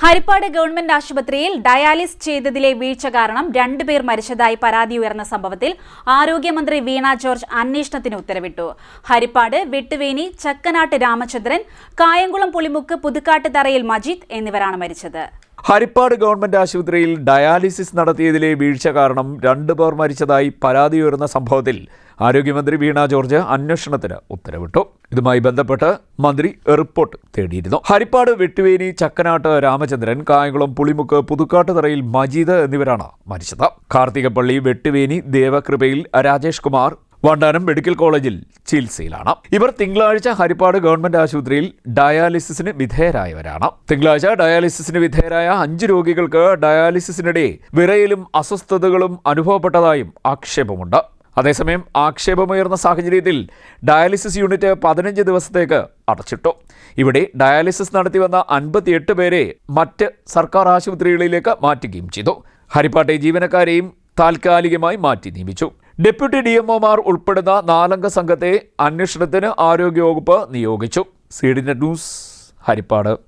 Harippad government ആശുപത്രിയിൽ dialysis ചെയ്തതിലെ വീഴ്ച കാരണം 2 പേർ മരിച്ചതായി പരാതി ഉയർന്ന സംഭവത്തിൽ ആരോഗ്യമന്ത്രി വീണ ജോർജ് അന്വേഷണത്തിന് ഉത്തരവിട്ടു. ഹരിപ്പാട് വെട്ടുവേനി ചക്കനാട്ട് രാമചന്ദ്രൻ, കായംകുളം പുളിമുക്ക് പുതുക്കാട്ട് തറയിൽ മജീദ് എന്നിവരാണ് മരിച്ചത്. ഹരിപ്പാട് ഗവൺമെന്റ് ആശുപത്രിയിൽ ഡയാലിസിസ് നടത്തിയതിലെ വീഴ്ച കാരണം 2 പേർ മരിച്ചതായി പരാതി ഉയർന്ന സംഭവത്തിൽ ആരോഗ്യമന്ത്രി വീണ ജോർജ് അന്വേഷണത്തിന് ഉത്തരവിട്ടു. ഇതുമായി ബന്ധപ്പെട്ട് മന്ത്രി റിപ്പോർട്ട് തേടിയിരുന്നു. ഹരിപ്പാട് വെട്ടുവേനി ചക്കനാട്ട് രാമചന്ദ്രൻ, കായംകുളം പുളിമുക്ക് പുതുക്കാട്ട് തറയിൽ മജീദ് എന്നിവരാണ് മരിച്ചത്. കാർത്തികപ്പള്ളി വെട്ടുവേനി ദേവകൃപയിൽ രാജേഷ് കുമാർ വണ്ടാനം മെഡിക്കൽ കോളേജിൽ ചികിത്സയിലാണ്. ഇവർ തിങ്കളാഴ്ച ഹരിപ്പാട് ഗവൺമെന്റ് ആശുപത്രിയിൽ ഡയാലിസിസിന് വിധേയരായവരാണ്. തിങ്കളാഴ്ച ഡയാലിസിസിന് വിധേയരായ 5 രോഗികൾക്ക് ഡയാലിസിസിനിടെ വിറയലും അസ്വസ്ഥതകളും അനുഭവപ്പെട്ടതായും ആക്ഷേപമുണ്ട്. അതേസമയം ആക്ഷേപമുയർന്ന സാഹചര്യത്തിൽ ഡയാലിസിസ് യൂണിറ്റ് 15 ദിവസത്തേക്ക് അടച്ചിട്ടു. ഇവിടെ ഡയാലിസിസ് നടത്തിവന്ന 58 പേരെ മറ്റ് സർക്കാർ ആശുപത്രികളിലേക്ക് മാറ്റുകയും ചെയ്തു. ഹരിപ്പാട്ടെ ജീവനക്കാരെയും താൽക്കാലികമായി മാറ്റി നിയമിച്ചു. ഡെപ്യൂട്ടി DMOമാർ ഉൾപ്പെടുന്ന 4 അംഗ സംഘത്തെ അന്വേഷണത്തിന് ആരോഗ്യവകുപ്പ് നിയോഗിച്ചു. CDNet news, Harippad.